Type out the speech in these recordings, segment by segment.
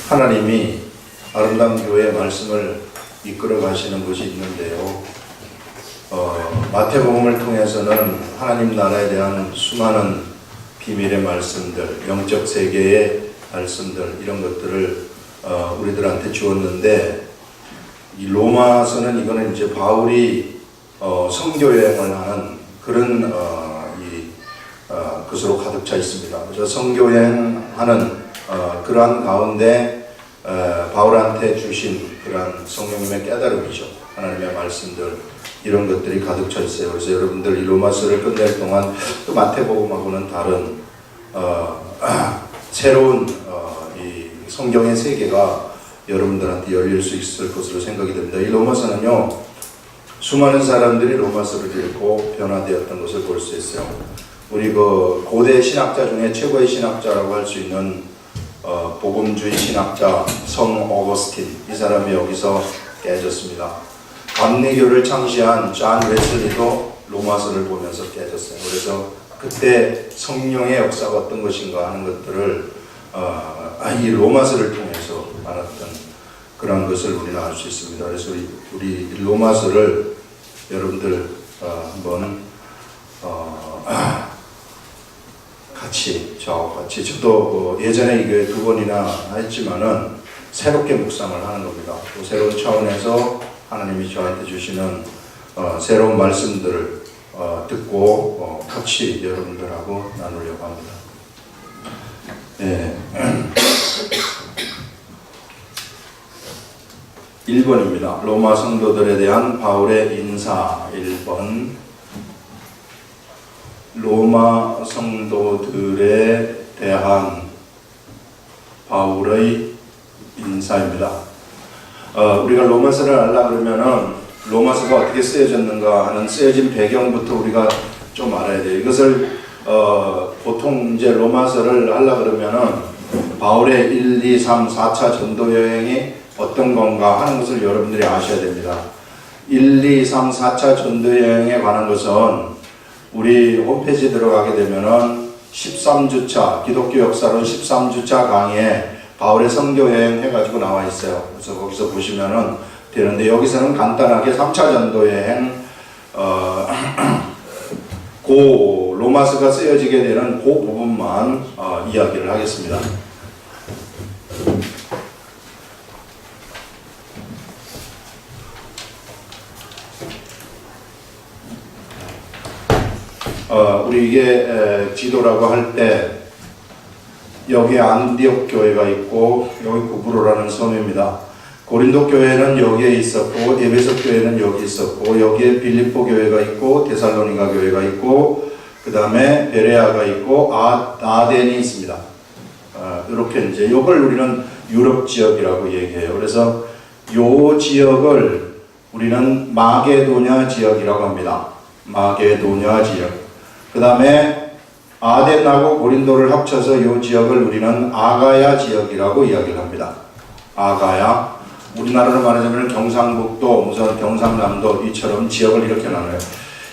하나님이 아름다운 교회의 말씀을 이끌어 가시는 것이 있는데요. 마태복음을 통해서는 하나님 나라에 대한 수많은 비밀의 말씀들, 영적 세계의 말씀들, 이런 것들을 우리들한테 주었는데, 이 로마서는 이거는 이제 바울이 선교 여행을 하는 그런 것으로 가득 차 있습니다. 그래서 선교 여행하는 그러한 가운데 바울한테 주신 그러한 성령님의 깨달음이죠. 하나님의 말씀들, 이런 것들이 가득 차 있어요. 그래서 여러분들 이 로마서를 끝낼 동안 또 마태복음하고는 다른 새로운 이 성경의 세계가 여러분들한테 열릴 수 있을 것으로 생각이 됩니다. 이 로마서는요, 수많은 사람들이 로마서를 읽고 변화되었던 것을 볼 수 있어요. 우리 그 고대 신학자 중에 최고의 신학자라고 할 수 있는 복음주의 신학자 성 어거스틴, 이 사람이 여기서 깨졌습니다. 감리교를 창시한 존 웨슬리도 로마서를 보면서 깨졌어요. 그래서 그때 성령의 역사가 어떤 것인가 하는 것들을 이 로마서를 통해서 알았던 그런 것을 우리는 알 수 있습니다. 그래서 우리 로마서를 여러분들 한번 같이 저도 예전에 이게 2번이나 했지만은 새롭게 묵상을 하는 겁니다. 또 새로운 차원에서 하나님이 저한테 주시는 새로운 말씀들을 듣고 같이 여러분들하고 나누려고 합니다. 네. 1번입니다. 로마 성도들에 대한 바울의 인사. 1번. 로마 성도들에 대한 바울의 인사입니다. 우리가 로마서를 알라 그러면은 로마서가 어떻게 쓰여졌는가 하는 쓰여진 배경부터 우리가 좀 알아야 돼요. 이것을 보통 이제 로마서를 알라 그러면은 바울의 1, 2, 3, 4차 전도 여행이 어떤 건가 하는 것을 여러분들이 아셔야 됩니다. 1, 2, 3, 4차 전도 여행에 관한 것은 우리 홈페이지 들어가게 되면은 13주차, 기독교 역사론 13주차 강의에 바울의 선교 여행 해가지고 나와 있어요. 그래서 거기서 보시면은 되는데, 여기서는 간단하게 3차 전도 여행, 그 로마서가 쓰여지게 되는 그 부분만 이야기를 하겠습니다. 우리 이게 지도라고 할 때 여기에 안디옥 교회가 있고, 여기 구브로라는 섬입니다. 고린도 교회는 여기에 있었고, 에베소 교회는 여기 있었고, 여기에 빌립보 교회가 있고, 데살로니가 교회가 있고, 그 다음에 베레아가 있고, 아덴이 있습니다. 이렇게 이제 이걸 우리는 유럽 지역이라고 얘기해요. 그래서 이 지역을 우리는 마게도냐 지역이라고 합니다. 마게도냐 지역. 그 다음에 아덴하고 고린도를 합쳐서 이 지역을 우리는 아가야 지역이라고 이야기를 합니다. 아가야. 우리나라로 말하자면 경상북도, 무슨 경상남도 이처럼 지역을 이렇게 나눠요.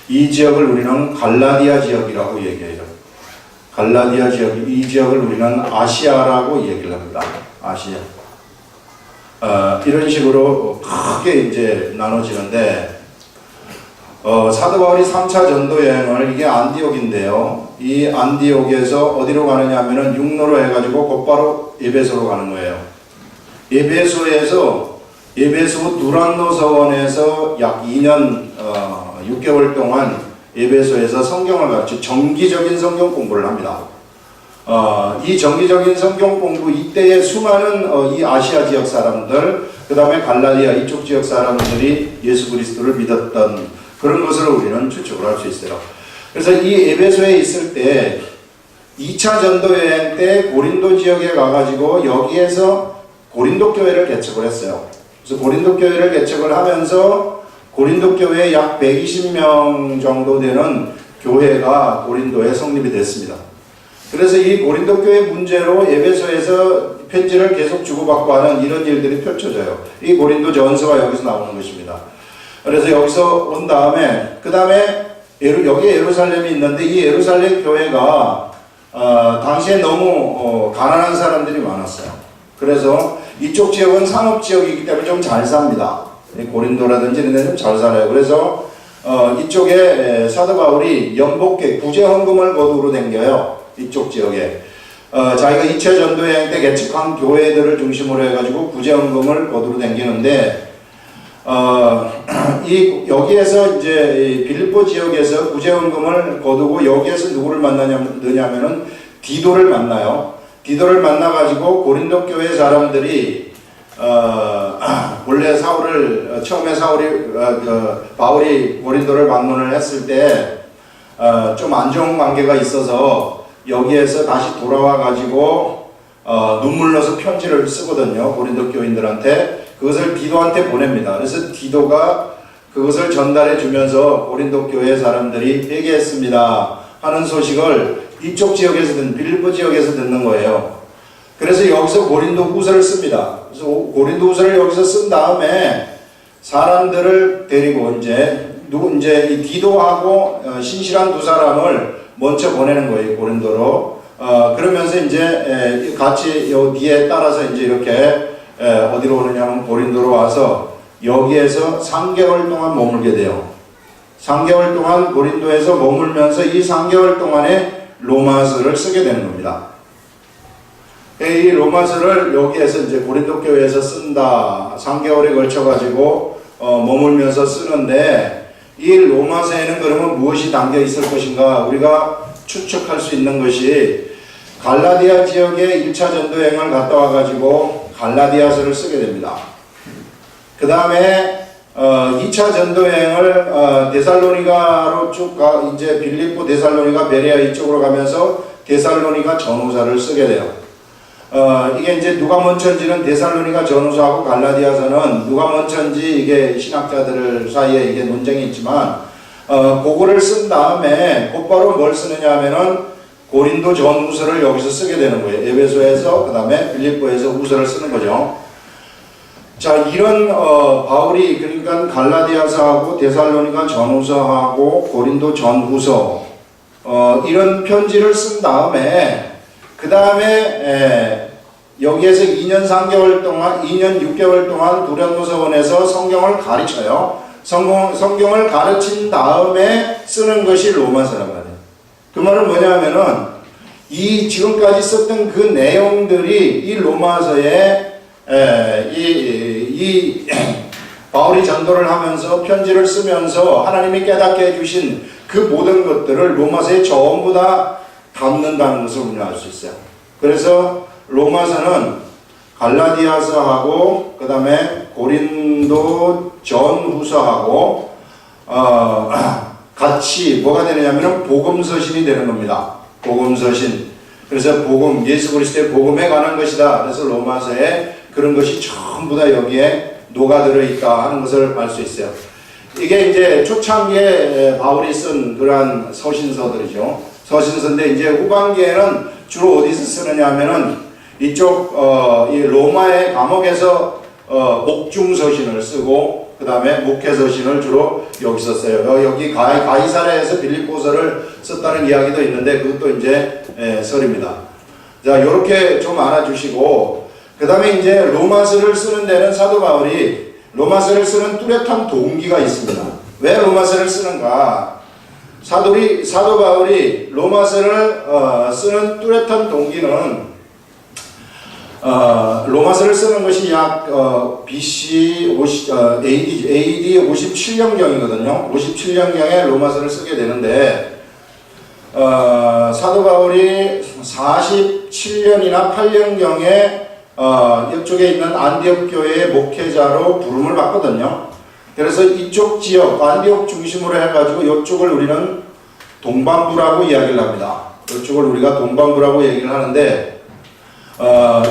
이 지역을 우리는 갈라디아 지역이라고 얘기해요. 갈라디아 지역, 이 지역을 우리는 아시아라고 얘기를 합니다. 아시아. 이런 식으로 크게 이제 나눠지는데, 사도 바울이 3차 전도 여행을, 이게 안디옥인데요. 이 안디옥에서 어디로 가느냐 하면은 육로로 해가지고 곧바로 에베소로 가는 거예요. 에베소 두란노 서원에서 약 2년 6개월 동안 에베소에서 성경을 가르쳐 정기적인 성경 공부를 합니다. 이 정기적인 성경 공부, 이때의 수많은 이 아시아 지역 사람들, 그 다음에 갈라디아 이쪽 지역 사람들이 예수 그리스도를 믿었던 그런 것을 우리는 추측을 할 수 있어요. 그래서 이 에베소에 있을 때 2차 전도 여행 때 고린도 지역에 가가지고 여기에서 고린도 교회를 개척을 했어요. 그래서 고린도 교회를 개척을 하면서 고린도 교회에 약 120명 정도 되는 교회가 고린도에 성립이 됐습니다. 그래서 이 고린도 교회 문제로 에베소에서 편지를 계속 주고받고 하는 이런 일들이 펼쳐져요. 이 고린도 전서가 여기서 나오는 것입니다. 그래서 여기서 온 다음에, 그 다음에 여기 예루살렘이 있는데, 이 예루살렘 교회가 당시에 너무 가난한 사람들이 많았어요. 그래서 이쪽 지역은 상업 지역이기 때문에 좀 잘 삽니다. 고린도라든지 이런 데는 좀 잘 살아요. 그래서 이쪽에 사도 바울이 연복계 구제헌금을 거두로 댕겨요. 이쪽 지역에 자기가 2차 전도여행 때 개척한 교회들을 중심으로 해가지고 구제헌금을 거두로 댕기는데 여기에서 이제 빌립보 지역에서 구제헌금을 거두고 여기에서 누구를 만나냐면은 디도를 만나요. 디도를 만나가지고 고린도 교회 사람들이 원래 처음에 바울이 고린도를 방문을 했을 때 좀 안 좋은 관계가 있어서 여기에서 다시 돌아와가지고 눈물 나서 편지를 쓰거든요. 고린도 교인들한테. 그것을 디도한테 보냅니다. 그래서 디도가 그것을 전달해 주면서 고린도 교회 사람들이 회개했습니다 하는 소식을 이쪽 지역에서 빌립보 지역에서 듣는 거예요. 그래서 여기서 고린도 후서를 씁니다. 그래서 고린도 후서를 여기서 쓴 다음에 사람들을 데리고 이제 이 디도하고 신실한 두 사람을 먼저 보내는 거예요. 고린도로. 그러면서 이제 같이 요 뒤에 따라서 이제 이렇게 어디로 오느냐면 고린도로 와서 여기에서 3개월 동안 머물게 돼요. 3개월 동안 고린도에서 머물면서 이 3개월 동안에 로마서를 쓰게 되는 겁니다. 이 로마서를 여기에서 이제 고린도 교회에서 쓴다. 3개월에 걸쳐가지고 머물면서 쓰는데 이 로마서에는 그러면 무엇이 담겨 있을 것인가? 우리가 추측할 수 있는 것이 갈라디아 지역에 1차 전도여행을 갔다 와가지고 갈라디아서를 쓰게 됩니다. 그 다음에 2차 전도여행을 데살로니가로 쭉 이제 빌립보, 데살로니가, 베레아 이쪽으로 가면서 데살로니가 전후서를 쓰게 돼요. 이게 이제 누가 먼저인지는 데살로니가 전후서하고 갈라디아서는 누가 먼저인지 이게 신학자들 사이에 이게 논쟁이 있지만 그거를 쓴 다음에 곧바로 뭘 쓰느냐 하면은 고린도 전후서를 여기서 쓰게 되는 거예요. 에베소에서 그 다음에 빌립보에서 후서를 쓰는 거죠. 자, 이런 바울이 그러니까 갈라디아서하고 데살로니가 전후서하고 고린도 전후서 이런 편지를 쓴 다음에 그 다음에 여기에서 2년 6개월 동안 두란노서원에서 성경을 가르쳐요. 성경을 가르친 다음에 쓰는 것이 로마서란 말이에요. 그 말은 뭐냐면은 이 지금까지 썼던 그 내용들이 이 로마서에 바울이 전도를 하면서 편지를 쓰면서 하나님이 깨닫게 해주신 그 모든 것들을 로마서에 전부 다 담는다는 것을 우리는 알 수 있어요. 그래서 로마서는 갈라디아서하고 그 다음에 고린도 전후서하고 같이 뭐가 되느냐면 복음서신이 되는 겁니다. 복음서신. 그래서 복음, 예수 그리스도의 복음에 관한 것이다. 그래서 로마서에 그런 것이 전부 다 여기에 녹아들어 있다 하는 것을 알 수 있어요. 이게 이제 초창기에 바울이 쓴 그러한 서신서들이죠. 서신서인데 이제 후반기에는 주로 어디서 쓰느냐 하면은 이쪽 이 로마의 감옥에서 목중서신을 쓰고 그 다음에 목회서신을 주로 여기서 써요. 여기 가이사랴에서 빌립보서를 썼다는 이야기도 있는데 그것도 이제 설입니다. 자, 요렇게 좀 알아주시고 그 다음에 이제 로마서를 쓰는 데는 사도 바울이 로마서를 쓰는 뚜렷한 동기가 있습니다. 왜 로마서를 쓰는가? 사도 바울이 로마서를 쓰는 뚜렷한 동기는 로마서를 쓰는 것이 약 BC AD 57년경이거든요. 57년경에 로마서를 쓰게 되는데 사도 바울이 47년이나 8년경에 이쪽에 있는 안디옥 교회의 목회자로 부름을 받거든요. 그래서 이쪽 지역 안디옥 중심으로 해가지고 이쪽을 우리는 동방부라고 이야기를 합니다. 이쪽을 우리가 동방부라고 얘기를 하는데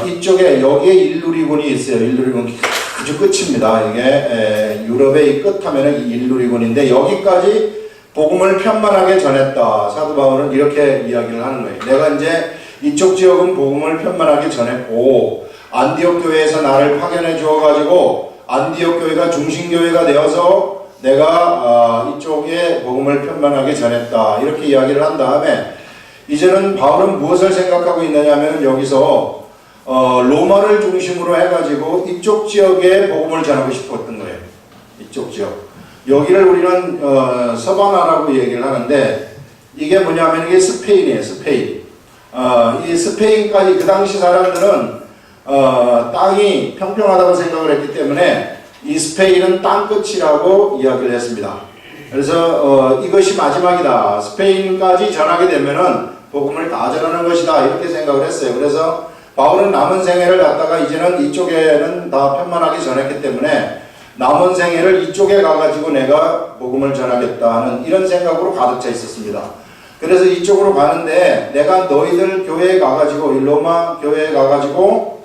이쪽에 여기에 일루리군이 있어요. 일루리군 아주 끝입니다. 이게 유럽의 끝 하면은 일루리군인데 여기까지 복음을 편만하게 전했다. 사도 바울은 이렇게 이야기를 하는 거예요. 내가 이제 이쪽 지역은 복음을 편만하게 전했고 안디옥 교회에서 나를 파견해 주어가지고 안디옥 교회가 중심교회가 되어서 내가 이쪽에 복음을 편만하게 전했다. 이렇게 이야기를 한 다음에 이제는 바울은 무엇을 생각하고 있느냐면 여기서 로마를 중심으로 해가지고 이쪽 지역에 복음을 전하고 싶었던 거예요. 이쪽 지역. 여기를 우리는 서바나라고 얘기를 하는데 이게 뭐냐면 이게 스페인이에요. 스페인. 이 스페인까지 그 당시 사람들은 땅이 평평하다고 생각을 했기 때문에 이 스페인은 땅끝이라고 이야기를 했습니다. 그래서 이것이 마지막이다. 스페인까지 전하게 되면은 복음을 다 전하는 것이다. 이렇게 생각을 했어요. 그래서 바울은 남은 생애를 갖다가 이제는 이쪽에는 다 편만하게 전했기 때문에 남은 생애를 이쪽에 가가지고 내가 복음을 전하겠다 하는 이런 생각으로 가득 차 있었습니다. 그래서 이쪽으로 가는데 내가 너희들 교회에 가가지고 로마 교회에 가가지고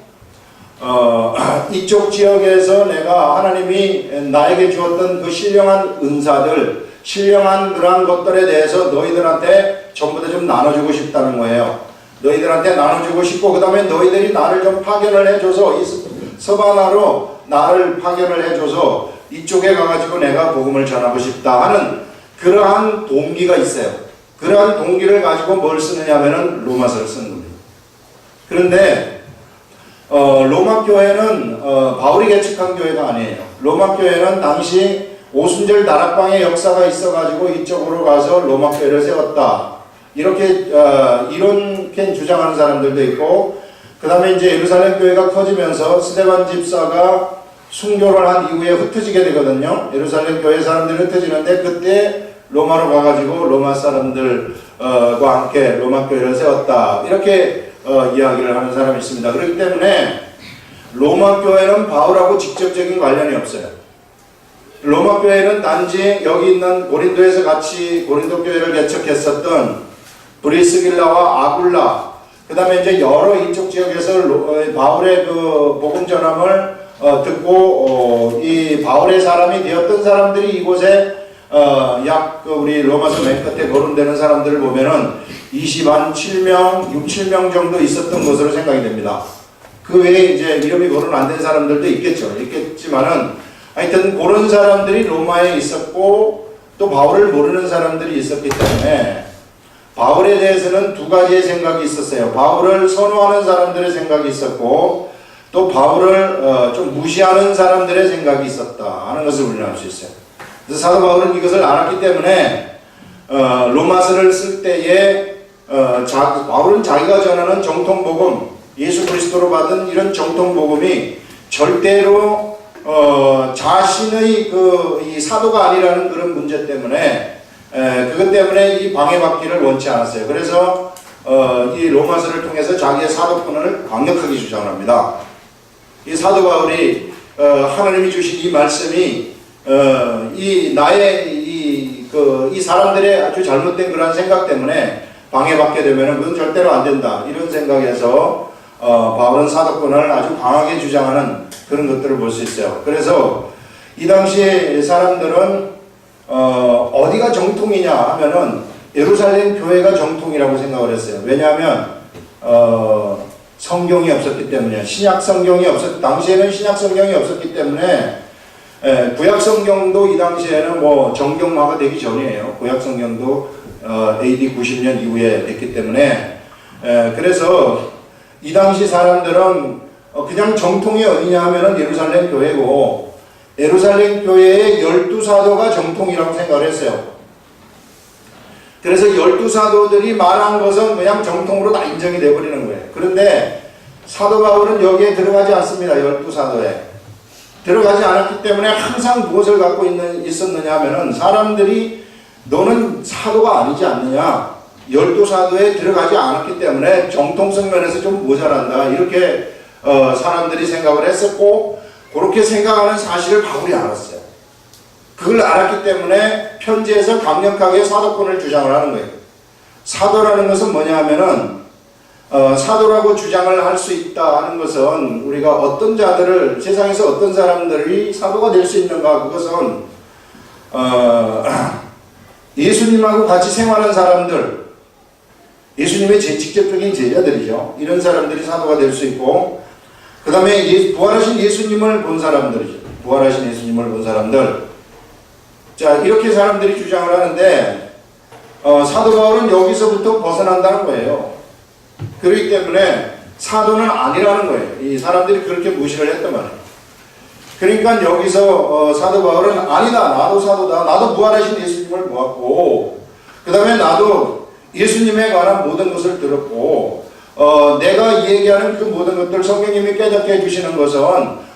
이쪽 지역에서 내가 하나님이 나에게 주었던 그 신령한 은사들, 신령한 그러한 것들에 대해서 너희들한테 전부 다 좀 나눠주고 싶다는 거예요. 너희들한테 나눠주고 싶고 그 다음에 너희들이 나를 좀 파견을 해줘서 이 서바나로 나를 파견을 해줘서 이쪽에 가가지고 내가 복음을 전하고 싶다 하는 그러한 동기가 있어요. 그러한 동기를 가지고 뭘 쓰느냐면은 로마서를 쓰는 겁니다. 그런데 로마 교회는 바울이 개척한 교회가 아니에요. 로마 교회는 당시 오순절 다락방의 역사가 있어가지고 이쪽으로 가서 로마 교회를 세웠다. 이렇게 이렇게 주장하는 사람들도 있고, 그 다음에 이제 예루살렘 교회가 커지면서 스데반 집사가 순교를 한 이후에 흩어지게 되거든요. 예루살렘 교회 사람들이 흩어지는데 그때 로마로 가가지고 로마 사람들과 함께 로마 교회를 세웠다. 이렇게 이야기를 하는 사람이 있습니다. 그렇기 때문에 로마 교회는 바울하고 직접적인 관련이 없어요. 로마 교회는 단지 여기 있는 고린도에서 같이 고린도 교회를 개척했었던 브리스길라와 아굴라, 그 다음에 이제 여러 이쪽 지역에서 바울의 그 복음 전함을 듣고 이 바울의 사람이 되었던 사람들이 이곳에 약 우리 로마서 맨 끝에 거론되는 사람들을 보면은 27명, 6, 7명 정도 있었던 것으로 생각이 됩니다. 그 외에 이제 이름이 거론 안 된 사람들도 있겠지만은 하여튼 그런 사람들이 로마에 있었고 또 바울을 모르는 사람들이 있었기 때문에 바울에 대해서는 두 가지의 생각이 있었어요. 바울을 선호하는 사람들의 생각이 있었고 또 바울을 좀 무시하는 사람들의 생각이 있었다 하는 것을 우리는 알 수 있어요. 그래서 사도 바울은 이것을 알았기 때문에 로마서를 쓸 때에 바울은 자기가 전하는 정통복음, 예수 그리스도로 받은 이런 정통복음이 절대로 자신의 이 사도가 아니라는 그런 문제 때문에 그것 때문에 이 방해받기를 원치 않았어요. 그래서 이 로마서를 통해서 자기의 사도권을 강력하게 주장합니다. 이 사도 바울이 하나님이 주신 이 말씀이 이 나의 이 사람들의 아주 잘못된 그런 생각 때문에 방해받게 되면은 그건 절대로 안 된다. 이런 생각에서 바울은 사도권을 아주 강하게 주장하는 그런 것들을 볼 수 있어요. 그래서 이 당시에 사람들은 어디가 정통이냐 하면은 예루살렘 교회가 정통이라고 생각을 했어요. 왜냐하면 성경이 없었기 때문에, 신약 성경이 당시에는 신약 성경이 없었기 때문에 구약 성경도 이 당시에는 뭐 정경화가 되기 전이에요. 구약 성경도 AD 90년 이후에 됐기 때문에 그래서 이 당시 사람들은 그냥 정통이 어디냐 하면은 예루살렘 교회고 예루살렘 교회의 12사도가 정통이라고 생각을 했어요. 그래서 12사도들이 말한 것은 그냥 정통으로 다 인정이 되어버리는 거예요. 그런데 사도 바울은 여기에 들어가지 않습니다. 12사도에. 들어가지 않았기 때문에 항상 무엇을 갖고 있었느냐 하면은 사람들이 너는 사도가 아니지 않느냐. 12사도에 들어가지 않았기 때문에 정통성 면에서 좀 모자란다. 이렇게 사람들이 생각을 했었고 그렇게 생각하는 사실을 바울이 알았어요. 그걸 알았기 때문에 편지에서 강력하게 사도권을 주장을 하는 거예요. 사도라는 것은 뭐냐 하면은 사도라고 주장을 할 수 있다 하는 것은 우리가 어떤 자들을 세상에서 어떤 사람들이 사도가 될 수 있는가 그것은 예수님하고 같이 생활한 사람들 예수님의 직접적인 제자들이죠. 이런 사람들이 사도가 될 수 있고 그 다음에 부활하신 예수님을 본 사람들이죠. 부활하신 예수님을 본 사람들. 자, 이렇게 사람들이 주장을 하는데 사도 바울은 여기서부터 벗어난다는 거예요. 그렇기 때문에 사도는 아니라는 거예요. 이 사람들이 그렇게 무시를 했단 말이에요. 그러니까 여기서 사도 바울은 아니다, 나도 사도다, 나도 부활하신 예수님을 보았고, 그 다음에 나도 예수님에 관한 모든 것을 들었고, 내가 얘기하는 그 모든 것들 성령님이 깨닫게 해주시는 것은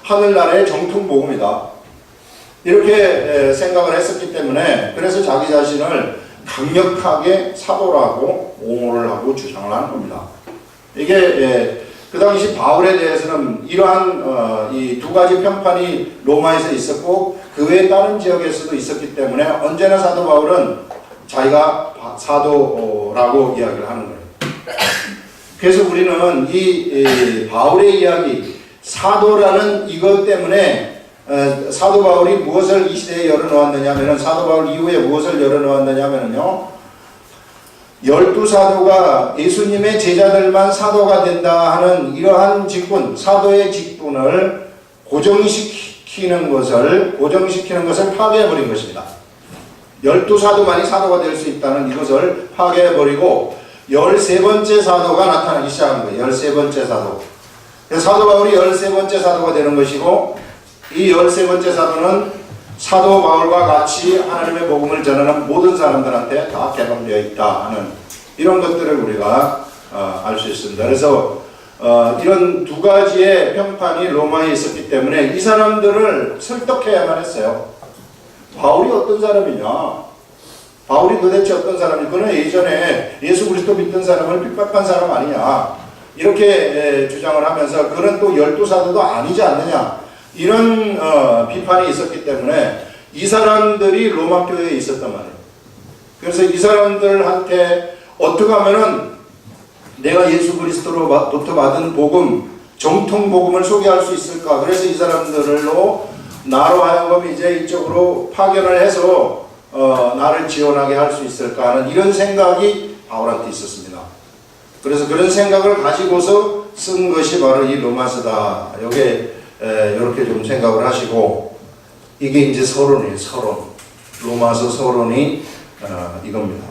하늘나라의 정통복음이다. 이렇게 생각을 했었기 때문에, 그래서 자기 자신을 강력하게 사도라고 옹호를 하고 주장을 하는 겁니다. 이게 그 당시 바울에 대해서는 이러한 이 두 가지 편판이 로마에서 있었고 그 외에 다른 지역에서도 있었기 때문에 언제나 사도 바울은 자기가 사도라고 이야기를 하는 거예요. 그래서 우리는 이 바울의 이야기, 사도라는 이것 때문에 사도 바울이 무엇을 이 시대에 열어놓았느냐 하면은, 사도 바울 이후에 무엇을 열어놓았느냐 하면은요, 12사도가 예수님의 제자들만 사도가 된다 하는 이러한 직분, 사도의 직분을 고정시키는 것을 파괴해버린 것입니다. 12사도만이 사도가 될 수 있다는 이것을 파괴해버리고 13번째 사도가 나타나기 시작한 거예요. 13번째 사도. 사도 바울이 13번째 사도가 되는 것이고, 이 13번째 사도는 사도 바울과 같이 하나님의 복음을 전하는 모든 사람들한테 다 개방되어 있다 하는 이런 것들을 우리가 알 수 있습니다. 그래서 이런 두 가지의 평판이 로마에 있었기 때문에 이 사람들을 설득해야만 했어요. 바울이 어떤 사람이냐? 바울이 도대체 어떤 사람이냐? 그는 예전에 예수 그리스도 믿던 사람을 핍박한 사람 아니냐? 이렇게 주장을 하면서 그는 또 12사도도 아니지 않느냐? 이런 비판이 있었기 때문에 이 사람들이 로마 교회에 있었단 말이에요. 그래서 이 사람들한테 어떻게 하면은 내가 예수 그리스도로부터 받은 복음, 정통 복음을 소개할 수 있을까? 그래서 이 사람들로 나로 하여금 이제 이쪽으로 파견을 해서 나를 지원하게 할 수 있을까 하는 이런 생각이 바울한테 있었습니다. 그래서 그런 생각을 가지고서 쓴 것이 바로 이 로마서다. 여기에 이렇게 좀 생각을 하시고, 이게 이제 서론이에요. 서론. 로마서 서론이 이겁니다.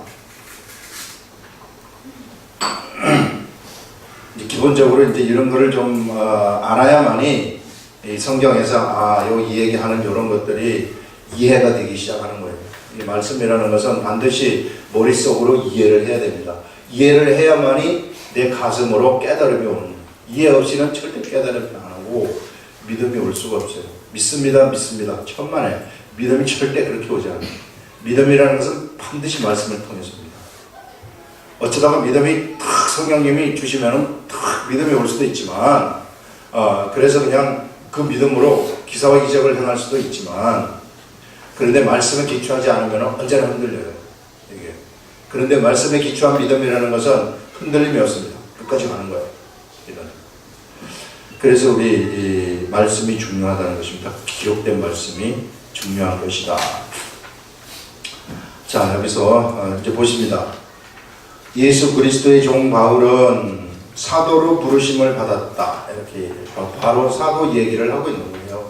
기본적으로 이제 이런 거를 좀 알아야만이 이 성경에서 이 얘기하는 이런 것들이 이해가 되기 시작하는 거예요. 이 말씀이라는 것은 반드시 머릿속으로 이해를 해야 됩니다. 이해를 해야만이 내 가슴으로 깨달음이 오는 거예요. 이해 없이는 절대 깨달음이 안 오고 믿음이 올 수가 없어요. 믿습니다. 천만에. 믿음이 절대 그렇게 오지 않아요. 믿음이라는 것은 반드시 말씀을 통해서입니다. 어쩌다가 믿음이 탁 성령님이 주시면은 탁 믿음이 올 수도 있지만, 그래서 그냥 그 믿음으로 기사와 기적을 행할 수도 있지만, 그런데 말씀에 기초하지 않으면 언제나 흔들려요. 이게. 그런데 말씀에 기초한 믿음이라는 것은 흔들림이 없습니다. 끝까지 가는 거예요. 그래서 우리 이 말씀이 중요하다는 것입니다. 기록된 말씀이 중요한 것이다. 자, 여기서 이제 보십니다. 예수 그리스도의 종 바울은 사도로 부르심을 받았다. 이렇게 바로 사도 얘기를 하고 있는 거예요.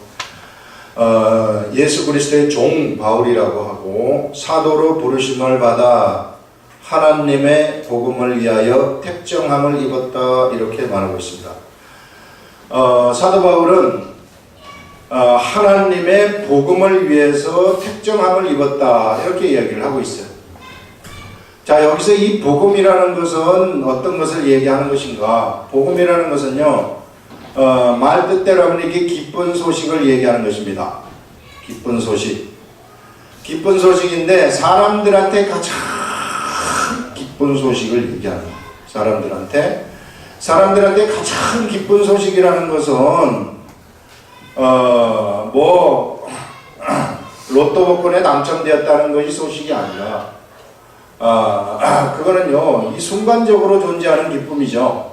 예수 그리스도의 종 바울이라고 하고 사도로 부르심을 받아 하나님의 복음을 위하여 택정함을 입었다. 이렇게 말하고 있습니다. 사도 바울은 하나님의 복음을 위해서 택정함을 입었다. 이렇게 이야기를 하고 있어요. 자, 여기서 이 복음이라는 것은 어떤 것을 얘기하는 것인가? 복음이라는 것은요, 말 뜻대로 하면 이게 기쁜 소식을 얘기하는 것입니다. 기쁜 소식. 기쁜 소식인데 사람들한테 가장 기쁜 소식을 얘기하는 거예요. 사람들한테 가장 기쁜 소식이라는 것은 로또 복권에 당첨되었다는 것이 소식이 아니라 그거는요, 이 순간적으로 존재하는 기쁨이죠.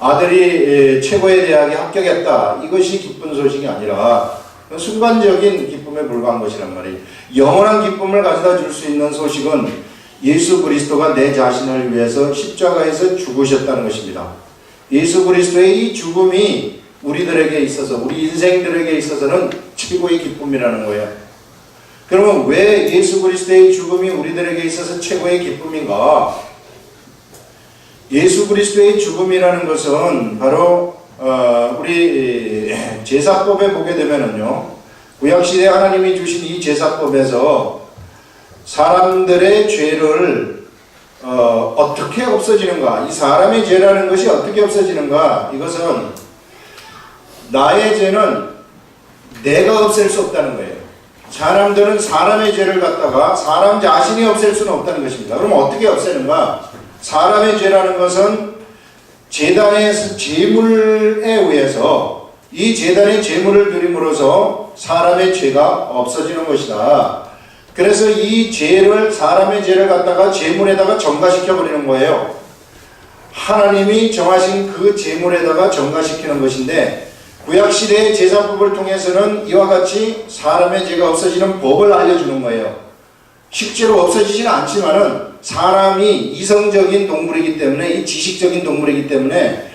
아들이 최고의 대학에 합격했다. 이것이 기쁜 소식이 아니라 순간적인 기쁨에 불과한 것이란 말이에요. 영원한 기쁨을 가져다 줄 수 있는 소식은 예수 그리스도가 내 자신을 위해서 십자가에서 죽으셨다는 것입니다. 예수 그리스도의 이 죽음이 우리들에게 있어서, 우리 인생들에게 있어서는 최고의 기쁨이라는 거예요. 그러면 왜 예수 그리스도의 죽음이 우리들에게 있어서 최고의 기쁨인가? 예수 그리스도의 죽음이라는 것은 바로 우리 제사법에 보게 되면은요, 구약시대 하나님이 주신 이 제사법에서 사람들의 죄를 어떻게 없어지는가, 이 사람의 죄라는 것이 어떻게 없어지는가, 이것은 나의 죄는 내가 없앨 수 없다는 거예요. 사람들은 사람의 죄를 갖다가 사람 자신이 없앨 수는 없다는 것입니다. 그럼 어떻게 없애는가? 사람의 죄라는 것은 제단의 제물에 의해서 이 제단의 제물을 드림으로써 사람의 죄가 없어지는 것이다. 그래서 이 죄를, 사람의 죄를 갖다가 제물에다가 전가시켜 버리는 거예요. 하나님이 정하신 그 제물에다가 전가시키는 것인데, 구약시대의 제사법을 통해서는 이와 같이 사람의 죄가 없어지는 법을 알려주는 거예요. 실제로 없어지지는 않지만은 사람이 이성적인 동물이기 때문에, 이 지식적인 동물이기 때문에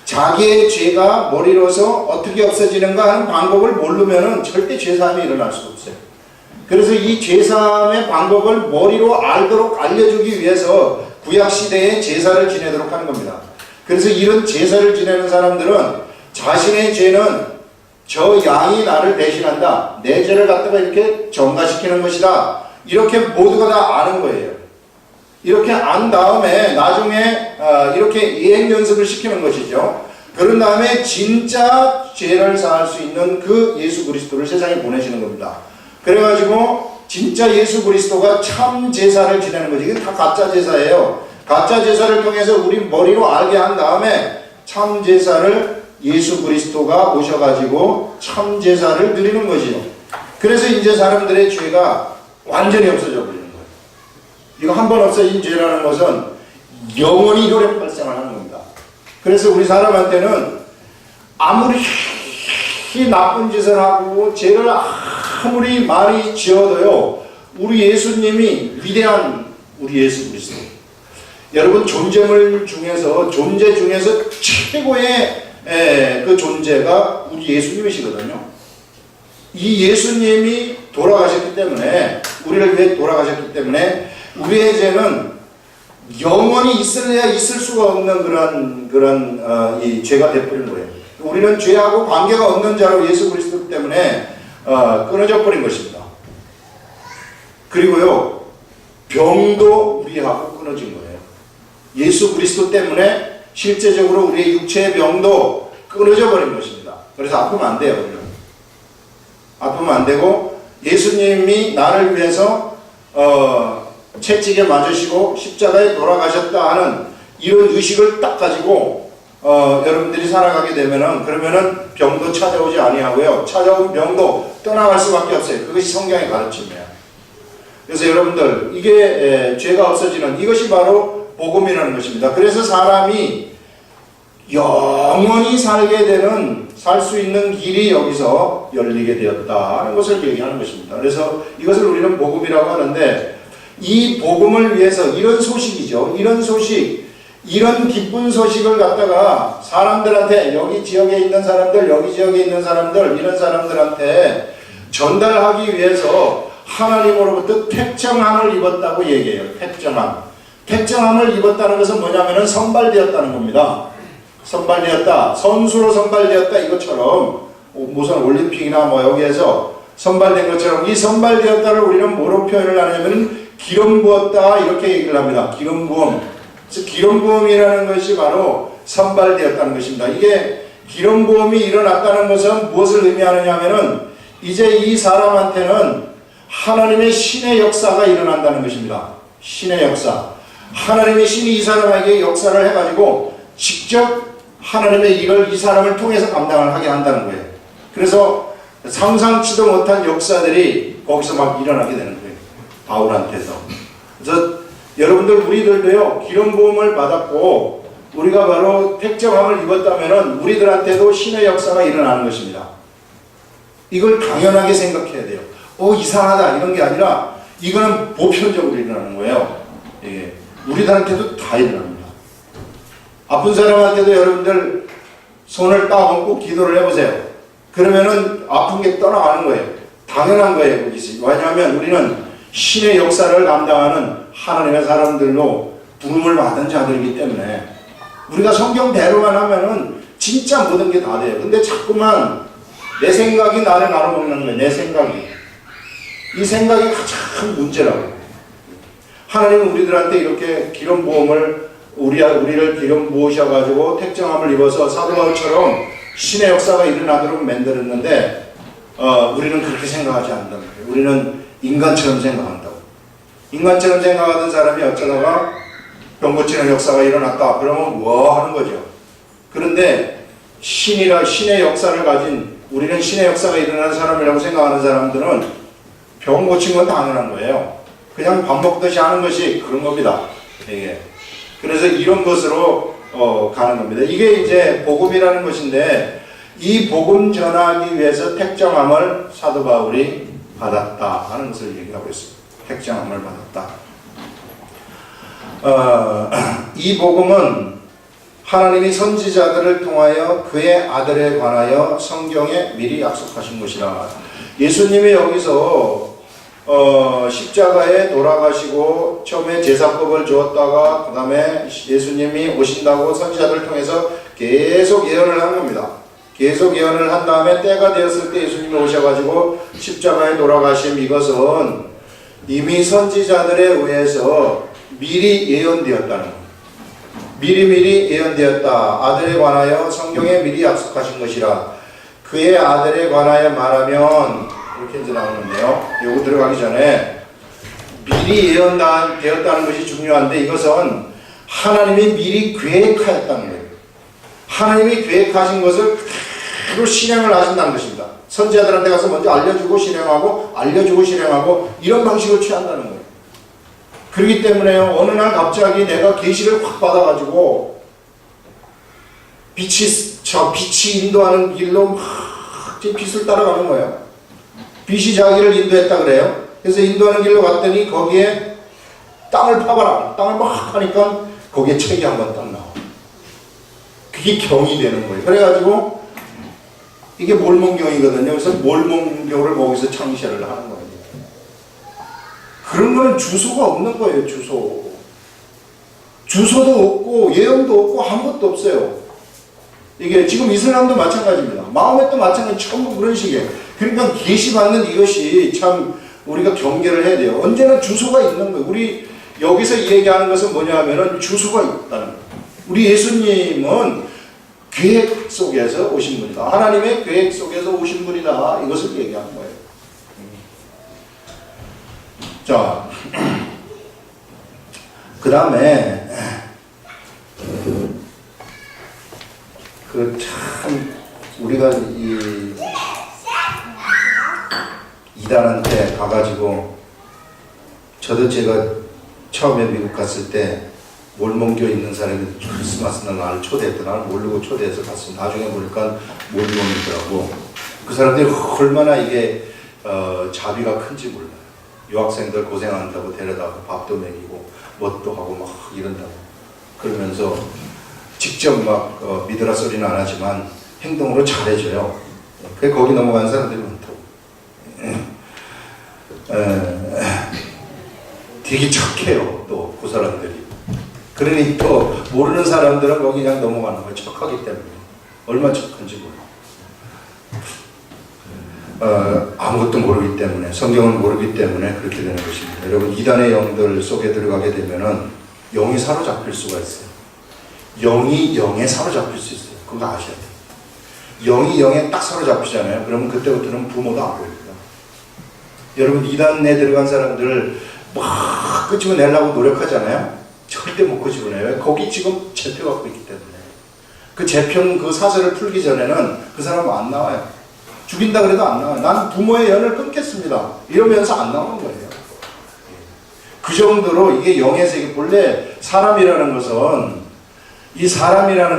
자기의 죄가 머리로서 어떻게 없어지는가 하는 방법을 모르면은 절대 죄사함이 일어날 수가 없어요. 그래서 이 죄사함의 방법을 머리로 알도록 알려주기 위해서 구약시대에 제사를 지내도록 하는 겁니다. 그래서 이런 제사를 지내는 사람들은 자신의 죄는 저 양이 나를 대신한다, 내 죄를 갖다가 이렇게 전가시키는 것이다, 이렇게 모두가 다 아는 거예요. 이렇게 안 다음에 나중에 이렇게 예행 연습을 시키는 것이죠. 그런 다음에 진짜 죄를 사할 수 있는 그 예수 그리스도를 세상에 보내시는 겁니다. 그래가지고 진짜 예수 그리스도가 참 제사를 지내는 거지. 이게 다 가짜 제사예요. 가짜 제사를 통해서 우리 머리로 알게 한 다음에 참 제사를 예수 그리스도가 오셔가지고 참 제사를 드리는 것이요. 그래서 이제 사람들의 죄가 완전히 없어져 버리는 거예요. 이거 한 번 없어진 죄라는 것은 영원히 혈액 발생을 하는 겁니다. 그래서 우리 사람한테는 아무리 나쁜 짓을 하고 죄를 아무리 많이 지어도요, 우리 예수님이 위대한 우리 예수 그리스도, 여러분 존재 중에서 최고의 그 존재가 우리 예수님이시거든요. 이 예수님이 돌아가셨기 때문에, 우리를 위해 돌아가셨기 때문에 우리의 죄는 영원히 있을래야 있을 수가 없는 그런 이 죄가 되어버린 거예요. 우리는 죄하고 관계가 없는 자로 예수 그리스도 때문에 끊어져 버린 것입니다. 그리고요, 병도 우리하고 끊어진 거예요. 예수 그리스도 때문에 실제적으로 우리의 육체의 병도 끊어져 버린 것입니다. 그래서 아프면 안 돼요. 우리는. 아프면 안 되고, 예수님이 나를 위해서 채찍에 맞으시고 십자가에 돌아가셨다 하는 이런 의식을 딱 가지고 여러분들이 살아가게 되면은, 그러면은 병도 찾아오지 아니하고요, 찾아온 병도 떠나갈 수밖에 없어요. 그것이 성경의 가르침이에요. 그래서 여러분들, 이게 죄가 없어지는 이것이 바로 복음이라는 것입니다. 그래서 사람이 영원히 살게 되는, 살 수 있는 길이 여기서 열리게 되었다 하는 것을 얘기하는 것입니다. 그래서 이것을 우리는 복음이라고 하는데, 이 복음을 위해서 이런 소식이죠. 이런 소식, 이런 기쁜 소식을 갖다가 사람들한테, 여기 지역에 있는 사람들, 여기 지역에 있는 사람들, 이런 사람들한테 전달하기 위해서 하나님으로부터 택정함을 입었다고 얘기해요. 택정함을 입었다는 것은 뭐냐면은 선발되었다는 겁니다. 선발되었다, 선수로 선발되었다, 이것처럼 무슨 올림픽이나 뭐 여기에서 선발된 것처럼, 이 선발되었다를 우리는 뭐로 표현을 하냐면 기름 부었다, 이렇게 얘기를 합니다. 기름 부음. 그래서 기름 부음이라는 것이 바로 선발되었다는 것입니다. 이게 기름 부음이 일어났다는 것은 무엇을 의미하느냐 하면은, 이제 이 사람한테는 하나님의 신의 역사가 일어난다는 것입니다. 신의 역사. 하나님의 신이 이 사람에게 역사를 해가지고 직접 하나님의 일을 이 사람을 통해서 감당을 하게 한다는 거예요. 그래서 상상치도 못한 역사들이 거기서 막 일어나게 되는 거예요. 바울한테서. 그래서 여러분들, 우리들도요, 기름 부음을 받았고 우리가 바로 택정함을 입었다면은 우리들한테도 신의 역사가 일어나는 것입니다. 이걸 당연하게 생각해야 돼요. 이상하다 이런 게 아니라 이거는 보편적으로 일어나는 거예요. 예. 우리들한테도 다 일어납니다. 아픈 사람한테도 여러분들 손을 딱 얹고 기도를 해보세요. 그러면은 아픈 게 떠나가는 거예요. 당연한 거예요. 왜냐하면 우리는 신의 역사를 감당하는 하나님의 사람들로 부름을 받은 자들이기 때문에 우리가 성경대로만 하면은 진짜 모든 게 다 돼요. 근데 자꾸만 내 생각이 나를 나눠먹는 거예요. 내 생각이. 이 생각이 가장 문제라고. 하나님은 우리들한테 이렇게 기름 부음을 우리를 기름 부으셔가지고 택정함을 입어서 사도 바울처럼 신의 역사가 일어나도록 만들었는데 우리는 그렇게 생각하지 않는다는 거예요. 우리는 인간처럼 생각한다고. 인간처럼 생각하던 사람이 어쩌다가 병 고치는 역사가 일어났다. 그러면 뭐 하는 거죠. 그런데 신의 역사를 가진 우리는 신의 역사가 일어나는 사람이라고 생각하는 사람들은 병 고친 건 당연한 거예요. 그냥 밥 먹듯이 하는 것이 그런 겁니다. 이게. 그래서 이런 것으로 가는 겁니다. 이게 이제 복음이라는 것인데 이 복음 전하기 위해서 택정함을 사도 바울이 받았다 하는 것을 얘기하고 있습니다. 택정함을 받았다. 이 복음은 하나님이 선지자들을 통하여 그의 아들에 관하여 성경에 미리 약속하신 것이라. 예수님이 여기서 십자가에 돌아가시고 처음에 제사법을 주었다가 그 다음에 예수님이 오신다고 선지자들을 통해서 계속 예언을 한 겁니다. 계속 예언을 한 다음에 때가 되었을 때 예수님이 오셔가지고 십자가에 돌아가심, 이것은 이미 선지자들에 의해서 미리 예언되었다는 것. 미리 예언되었다. 아들에 관하여 성경에 미리 약속하신 것이라. 그의 아들에 관하여 말하면 이렇게 이제 나오는데요. 요거 들어가기 전에 미리 예언되었다는 것이 중요한데 이것은 하나님이 미리 계획하였다는 거예요. 하나님이 계획하신 것을 그대로 실행을 하신다는 것입니다. 선지자들한테 가서 먼저 알려주고 실행하고 이런 방식을 취한다는 거예요. 그렇기 때문에요. 어느 날 갑자기 내가 계시를 확 받아가지고 빛이 인도하는 길로 막 빛을 따라가는 거예요. 빛이 자기를 인도했다 그래요. 그래서 인도하는 길로 갔더니 거기에 땅을 파봐라. 땅을 막 하니까 거기에 책이 한번 딱 나와. 그게 경이 되는 거예요. 그래가지고 이게 몰몬경이거든요. 그래서 몰몬경을 거기서 창시를 하는 거예요. 그런 거는 주소가 없는 거예요. 주소도 없고 예언도 없고 아무것도 없어요. 이게 지금 이슬람도 마찬가지입니다. 마음에도 마찬가지. 전부 그런 식이에요. 그러니까 계시받는 이것이 참 우리가 경계를 해야 돼요. 언제나 주소가 있는 거예요. 우리 여기서 얘기하는 것은 뭐냐 하면은 주소가 있다는 거예요. 우리 예수님은 계획 속에서 오신 분이다. 하나님의 계획 속에서 오신 분이다. 이것을 얘기하는 거예요. 자, 그 다음에 참 우리가 이단한테 가가지고 저도 제가 처음에 미국 갔을 때 몰몬교 있는 사람이 크리스마스 날 나를 초대했더라. 나를 모르고 초대해서 갔어. 나중에 보니까 몰몬이더라고. 그 사람들이 얼마나 이게 자비가 큰지 몰라요. 유학생들 고생한다고 데려다가 밥도 먹이고 뭣도 하고 막 이런다고 그러면서 직접 막 믿으라 소리는 안 하지만 행동으로 잘해줘요. 그게 거기 넘어가는 사람들이 많다고. 되게 착해요. 또 그 사람들이. 그러니 또 모르는 사람들은 거기 그냥 넘어가는 거예요. 척하기 때문에. 얼마나 척한지 몰라요. 아무것도 모르기 때문에, 성경을 모르기 때문에 그렇게 되는 것입니다. 여러분, 이단의 영들 속에 들어가게 되면은 영이 사로잡힐 수가 있어요. 영이 영에 사로잡힐 수 있어요. 그거 아셔야 돼요. 영이 영에 딱 사로잡히잖아요. 그러면 그때부터는 부모도 안 보입니다. 여러분, 이단에 들어간 사람들을 막 끄집어내려고 노력하잖아요. 절대 못 끄집어내요. 거기 지금 잡혀갖고 있기 때문에. 그 잡힌 그 사슬을 풀기 전에는 그 사람은 안 나와요. 죽인다 그래도 안 나와요. 난 부모의 연을 끊겠습니다. 이러면서 안 나오는 거예요. 그 정도로 이게 영의 세계. 본래 사람이라는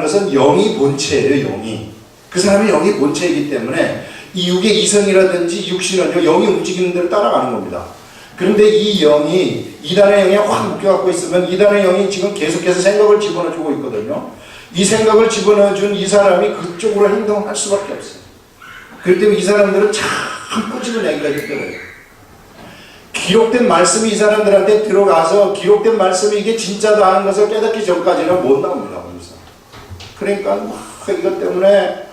것은 영이 본체예요. 영이. 그 사람이 영이 본체이기 때문에 이 육의 이성이라든지 육신은 영이 움직이는 대로 따라가는 겁니다. 그런데 이 영이 이단의 영에 확 묶여갖고 있으면 이단의 영이 지금 계속해서 생각을 집어넣어주고 있거든요. 이 생각을 집어넣어준 이 사람이 그쪽으로 행동할 수밖에 없어요. 그렇기 때문에 이 사람들은 참 꾸짖은 애기가 있더래요. 기록된 말씀이 이 사람들한테 들어가서 기록된 말씀이 이게 진짜다 하는 것을 깨닫기 전까지는 못 나옵니다. 그러니까 이것 때문에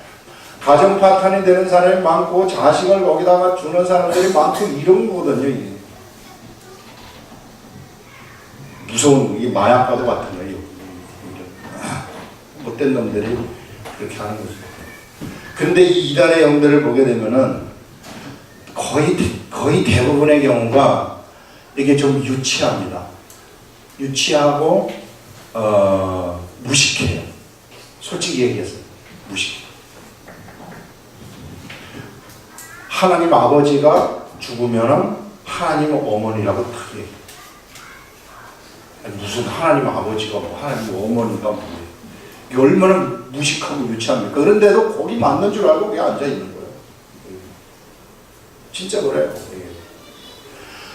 가정 파탄이 되는 사람이 많고 자식을 거기다가 주는 사람들이 많고 이런 거거든요. 이게. 무서운 이 마약과도 같은 거예요. 못된 놈들이 그렇게 하는 거죠. 근데 이 이단의 영들을 보게 되면은 거의 대부분의 경우가 이게 좀 유치합니다. 유치하고 무식해요. 솔직히 얘기해서 무식해요. 하나님 아버지가 죽으면은 하나님 어머니라고 딱 얘기해요. 무슨 하나님 아버지가 뭐 하나님 어머니가 뭐예요. 얼마나 무식하고 유치합니까? 그런데도 거기 맞는 줄 알고 그냥 앉아있는 거예요. 진짜 그래요.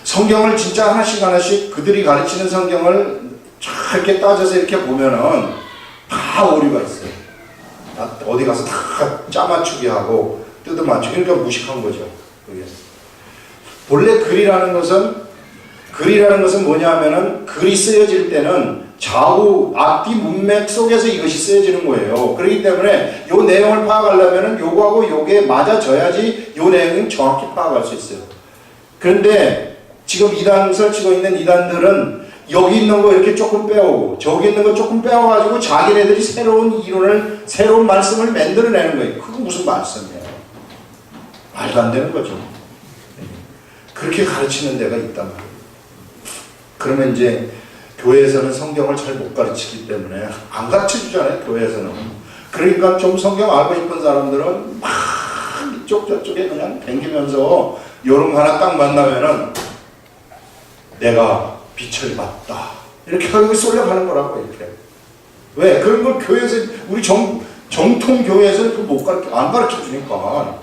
성경을 진짜 하나씩 그들이 가르치는 성경을 이렇게 따져서 이렇게 보면은 다 오류가 있어요. 어디 가서 다 짜맞추기 하고 뜯어맞추기. 그러니까 무식한 거죠. 본래 글이라는 것은 뭐냐면은 글이 쓰여질 때는 좌우 앞뒤 문맥 속에서 이것이 쓰여지는 거예요. 그렇기 때문에 이 내용을 파악하려면은 요거하고 요게 맞아져야지 이 내용은 정확히 파악할 수 있어요. 그런데 지금 이단을 치고 있는 이단들은 여기 있는 거 이렇게 조금 빼오고 저기 있는 거 조금 빼와가지고 자기네들이 새로운 이론을 새로운 말씀을 만들어내는 거예요. 그거 무슨 말씀이에요? 말도 안 되는 거죠. 그렇게 가르치는 데가 있단 말이에요. 그러면 이제 교회에서는 성경을 잘 못 가르치기 때문에 안 가르쳐 주잖아요. 교회에서는. 그러니까 좀 성경 알고 싶은 사람들은 막 이쪽 저쪽에 그냥 댕기면서 요런 거 하나 딱 만나면은 내가 빛을 봤다 이렇게 하고 쏠려가는 거라고. 이렇게 왜? 그런 걸 교회에서 우리 정통 교회에서는 안 가르쳐 주니까.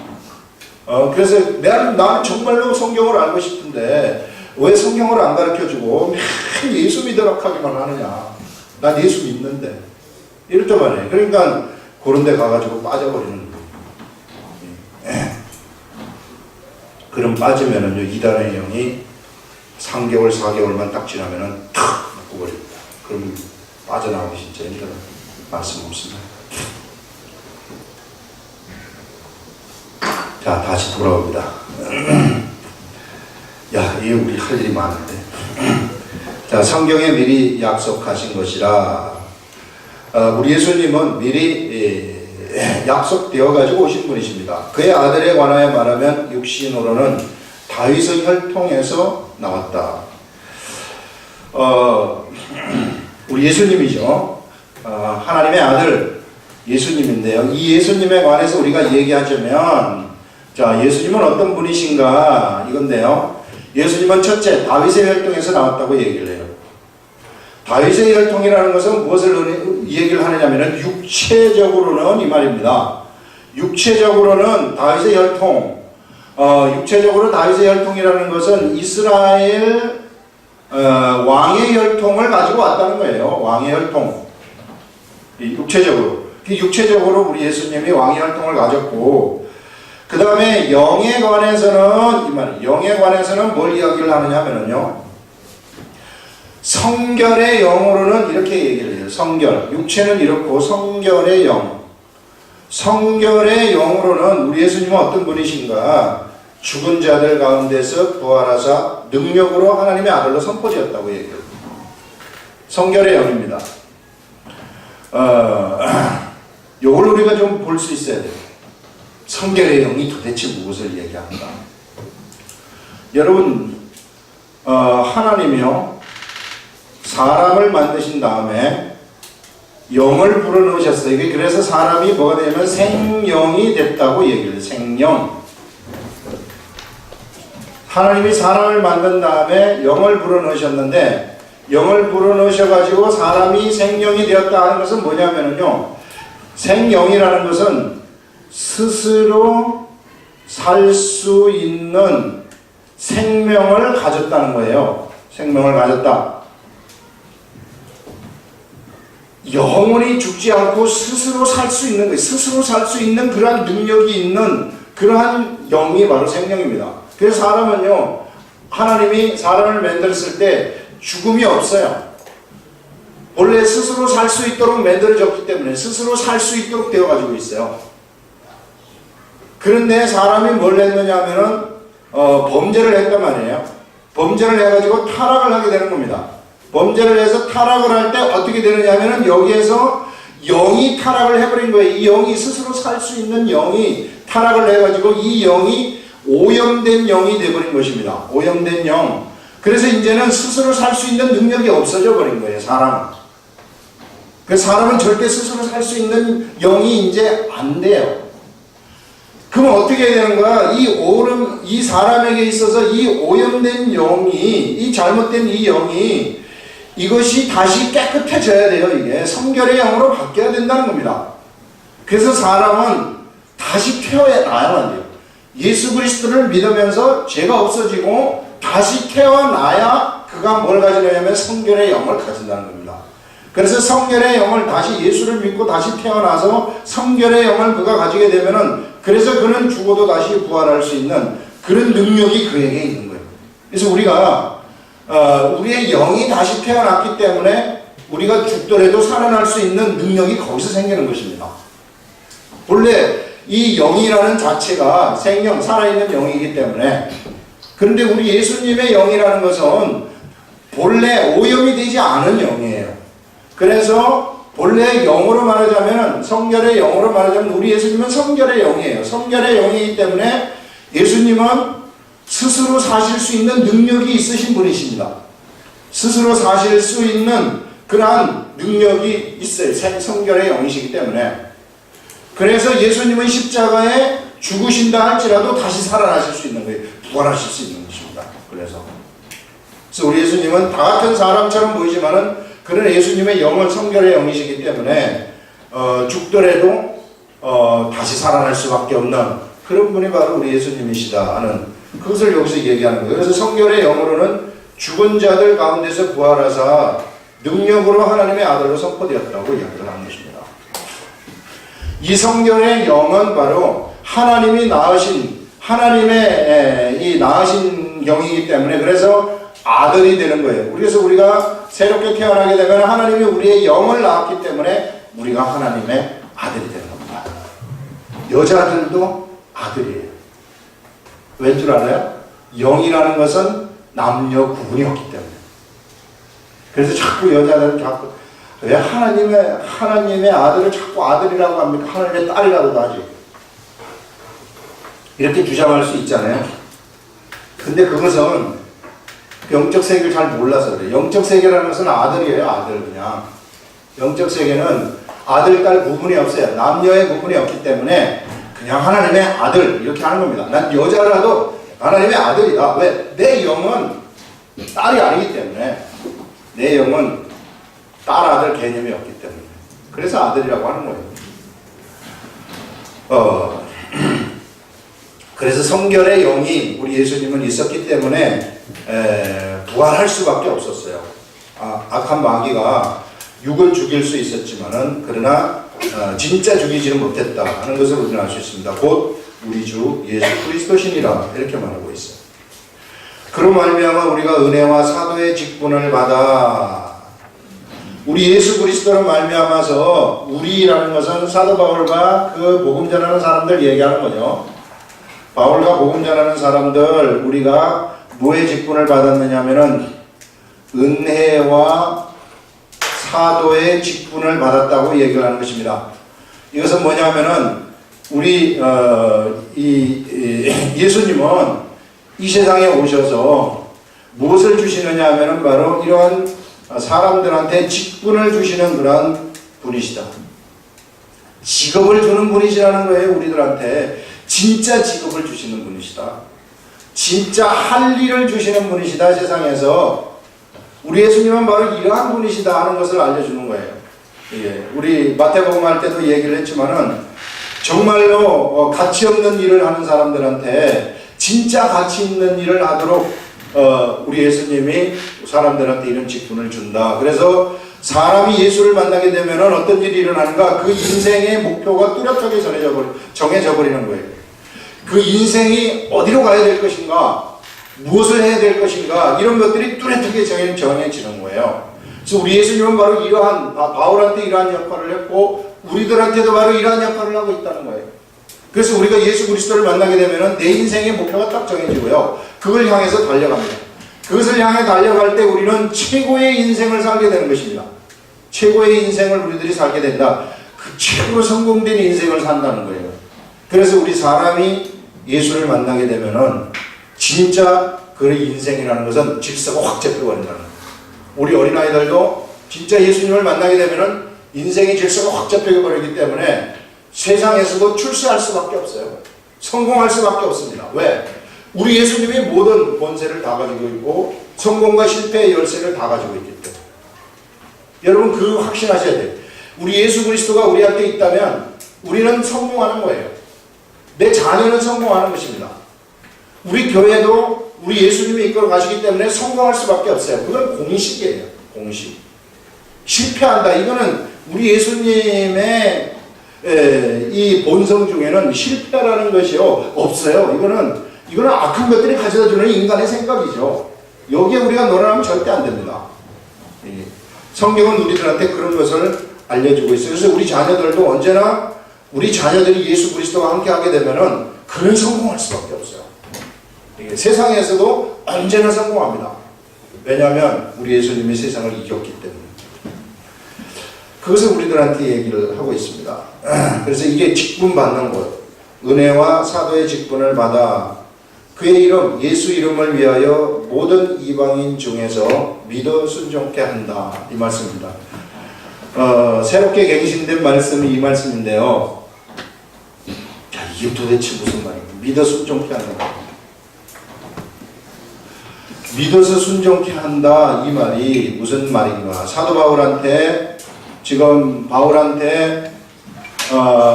그래서 나는 정말로 성경을 알고 싶은데 왜 성경을 안 가르쳐주고 맨 예수 믿으라고 하기만 하느냐. 난 예수 믿는데. 이렇단 말이에요. 그러니까 그런 데 가가지고 빠져버리는 거예요. 그럼 빠지면은요, 이단의 영이 3개월, 4개월만 딱 지나면은 탁 묶어버립니다. 그럼 빠져나오기 진짜 힘들어요. 말씀 없습니다. 자, 다시 돌아옵니다. 야, 이게 우리 할 일이 많은데. 자, 성경에 미리 약속하신 것이라. 우리 예수님은 미리 약속되어 가지고 오신 분이십니다. 그의 아들에 관하여 말하면 육신으로는 다윗의 혈통에서 나왔다. 우리 예수님이죠. 하나님의 아들 예수님인데요. 이 예수님에 관해서 우리가 얘기하자면, 자, 예수님은 어떤 분이신가 이건데요. 예수님은 첫째, 다윗의 혈통에서 나왔다고 얘기를 해요. 다윗의 혈통이라는 것은 무엇을 얘기를 하느냐면 육체적으로는 이 말입니다. 육체적으로는 다윗의 혈통, 육체적으로 다윗의 혈통이라는 것은 이스라엘 왕의 혈통을 가지고 왔다는 거예요. 왕의 혈통. 육체적으로 우리 예수님이 왕의 혈통을 가졌고, 그 다음에 영에 관해서는, 이 말, 영에 관해서는 뭘 이야기를 하느냐 하면요. 성결의 영으로는 이렇게 얘기를 해요. 성결. 육체는 이렇고, 성결의 영. 성결의 영으로는 우리 예수님은 어떤 분이신가? 죽은 자들 가운데서 부활하사 능력으로 하나님의 아들로 선포되었다고 얘기해요. 성결의 영입니다. 요걸 우리가 좀 볼 수 있어야 돼요. 성결의 영이 도대체 무엇을 얘기하는가? 여러분, 하나님이요, 사람을 만드신 다음에 영을 불어넣으셨어요. 그래서 사람이 뭐가 되냐면 생영이 됐다고 얘기를 해요. 생영. 하나님이 사람을 만든 다음에 영을 불어넣으셨는데, 영을 불어넣으셔가지고 사람이 생명이 되었다 하는 것은 뭐냐면요, 생영이라는 것은 스스로 살 수 있는 생명을 가졌다는 거예요. 생명을 가졌다. 영원히 죽지 않고 스스로 살 수 있는 거예요. 스스로 살 수 있는 그러한 능력이 있는 그 그러한 영이 바로 생명입니다. 그래서 사람은요, 하나님이 사람을 만들었을 때 죽음이 없어요. 원래 스스로 살 수 있도록 만들어졌기 때문에 스스로 살 수 있도록 되어가지고 있어요. 그런데 사람이 뭘 했느냐 하면은 범죄를 했단 말이에요. 범죄를 해가지고 타락을 하게 되는 겁니다. 범죄를 해서 타락을 할 때 어떻게 되느냐 하면은 여기에서 영이 타락을 해버린 거예요. 이 영이 스스로 살 수 있는 영이 타락을 해가지고 이 영이 오염된 영이 되어버린 것입니다. 오염된 영. 그래서 이제는 스스로 살 수 있는 능력이 없어져 버린 거예요. 사람은. 그래서 사람은 절대 스스로 살 수 있는 영이 이제 안 돼요. 그럼 어떻게 해야 되는가? 이 사람에게 있어서 이 오염된 영이, 이 잘못된 이 영이, 이것이 다시 깨끗해져야 돼요. 이게 성결의 영으로 바뀌어야 된다는 겁니다. 그래서 사람은 다시 태어나야만 돼요. 예수 그리스도를 믿으면서 죄가 없어지고 다시 태어나야 그가 뭘 가지냐면 성결의 영을 가진다는 겁니다. 그래서 성결의 영을 다시 예수를 믿고 다시 태어나서 성결의 영을 그가 가지게 되면은, 그래서 그는 죽어도 다시 부활할 수 있는 그런 능력이 그에게 있는 거예요. 그래서 우리가 우리의 영이 다시 태어났기 때문에 우리가 죽더라도 살아날 수 있는 능력이 거기서 생기는 것입니다. 원래 이 영이라는 자체가 생명, 살아있는 영이기 때문에. 그런데 우리 예수님의 영이라는 것은 본래 오염이 되지 않은 영이에요. 그래서 본래 영으로 말하자면, 성결의 영으로 말하자면 우리 예수님은 성결의 영이에요. 성결의 영이기 때문에 예수님은 스스로 사실 수 있는 능력이 있으신 분이십니다. 스스로 사실 수 있는 그러한 능력이 있어요. 성결의 영이시기 때문에. 그래서 예수님은 십자가에 죽으신다 할지라도 다시 살아나실 수 있는 거예요. 부활하실 수 있는 것입니다. 그래서 우리 예수님은 다 같은 사람처럼 보이지만은 그런 예수님의 영은 성결의 영이시기 때문에 죽더라도 다시 살아날 수밖에 없는 그런 분이 바로 우리 예수님이시다 하는 그것을 여기서 얘기하는 거예요. 그래서 성결의 영으로는 죽은 자들 가운데서 부활하사 능력으로 하나님의 아들로 선포되었다고 이야기를 하는 것입니다. 이 성결의 영은 바로 하나님이 낳으신, 하나님의 이 낳으신 영이기 때문에, 그래서 아들이 되는 거예요. 그래서 우리가 새롭게 태어나게 되면 하나님이 우리의 영을 낳았기 때문에 우리가 하나님의 아들이 되는 겁니다. 여자들도 아들이에요. 왠 줄 알아요? 영이라는 것은 남녀 구분이 없기 때문에. 그래서 자꾸 여자들은 자꾸 왜 하나님의 아들을 자꾸 아들이라고 합니까? 하나님의 딸이라고도 하지. 이렇게 주장할 수 있잖아요. 근데 그것은 영적 세계를 잘 몰라서 그래요. 영적 세계라는 것은 아들이에요. 아들 그냥. 영적 세계는 아들, 딸 구분이 없어요. 남녀의 구분이 없기 때문에 그냥 하나님의 아들 이렇게 하는 겁니다. 난 여자라도 하나님의 아들이다. 왜? 내 영은 딸이 아니기 때문에. 내 영은 딸, 아들 개념이 없기 때문에. 그래서 아들이라고 하는 거예요. 그래서 성결의 영이 우리 예수님은 있었기 때문에 부활할 수밖에 없었어요. 악한 마귀가 육을 죽일 수 있었지만은 그러나 진짜 죽이지는 못했다 하는 것을 우리는 알 수 있습니다. 곧 우리 주 예수 그리스도시니라 이렇게 말하고 있어요. 그로 말미암아 우리가 은혜와 사도의 직분을 받아, 우리 예수 그리스도로 말미암아서, 우리라는 것은 사도 바울과 그 복음 전하는 사람들 얘기하는 거죠. 바울과 복음 전하는 사람들, 우리가 뭐의 직분을 받았느냐 하면은 은혜와 사도의 직분을 받았다고 얘기를 하는 것입니다. 이것은 뭐냐 하면은 우리 예수님은 이 세상에 오셔서 무엇을 주시느냐 하면은 바로 이러한 사람들한테 직분을 주시는 그런 분이시다. 직업을 주는 분이시라는 거예요. 우리들한테 진짜 직업을 주시는 분이시다. 진짜 할 일을 주시는 분이시다. 세상에서 우리 예수님은 바로 이러한 분이시다 하는 것을 알려주는 거예요. 예, 우리 마태복음 할 때도 얘기를 했지만은 정말로 가치 없는 일을 하는 사람들한테 진짜 가치 있는 일을 하도록 우리 예수님이 사람들한테 이런 직분을 준다. 그래서 사람이 예수를 만나게 되면 어떤 일이 일어나는가? 그 인생의 목표가 뚜렷하게 정해져 버리는 거예요. 그 인생이 어디로 가야 될 것인가, 무엇을 해야 될 것인가, 이런 것들이 뚜렷하게 정해지는 거예요. 그래서 우리 예수님은 바로 이러한, 바울한테 이러한 역할을 했고 우리들한테도 바로 이러한 역할을 하고 있다는 거예요. 그래서 우리가 예수 그리스도를 만나게 되면 내 인생의 목표가 딱 정해지고요, 그걸 향해서 달려갑니다. 그것을 향해 달려갈 때 우리는 최고의 인생을 살게 되는 것입니다. 최고의 인생을 우리들이 살게 된다. 그 최고로 성공된 인생을 산다는 거예요. 그래서 우리 사람이 예수를 만나게 되면은 진짜 그 인생이라는 것은 질서가 확 잡혀버린다는 거예요. 우리 어린아이들도 진짜 예수님을 만나게 되면은 인생의 질서가 확 잡혀버리기 때문에 세상에서도 출세할 수밖에 없어요. 성공할 수밖에 없습니다. 왜? 우리 예수님이 모든 권세를 다 가지고 있고 성공과 실패의 열쇠를 다 가지고 있기 때문에. 여러분 그거 확신하셔야 돼요. 우리 예수 그리스도가 우리한테 있다면 우리는 성공하는 거예요. 내 자녀는 성공하는 것입니다. 우리 교회도 우리 예수님이 이끌어 가시기 때문에 성공할 수밖에 없어요. 그건 공식이에요. 공식. 실패한다. 이거는 우리 예수님의 이 본성 중에는 실패라는 것이요 없어요. 이거는 악한 것들이 가져다주는 인간의 생각이죠. 여기에 우리가 놀아나면 절대 안 됩니다. 성경은 우리들한테 그런 것을 알려주고 있어요. 그래서 우리 자녀들도 언제나 우리 자녀들이 예수 그리스도와 함께 하게 되면은 그는 성공할 수밖에 없어요. 세상에서도 언제나 성공합니다. 왜냐하면 우리 예수님이 세상을 이겼기 때문에. 그것을 우리들한테 얘기를 하고 있습니다. 그래서 이게 직분 받는 것, 은혜와 사도의 직분을 받아 그의 이름, 예수 이름을 위하여 모든 이방인 중에서 믿어 순종케 한다. 이 말씀입니다. 새롭게 갱신된 말씀이 이 말씀인데요. 자, 이게 도대체 무슨 말인가? 믿어 순종케 한다. 믿어서 순종케 한다. 이 말이 무슨 말인가? 사도 바울한테 지금 바울한테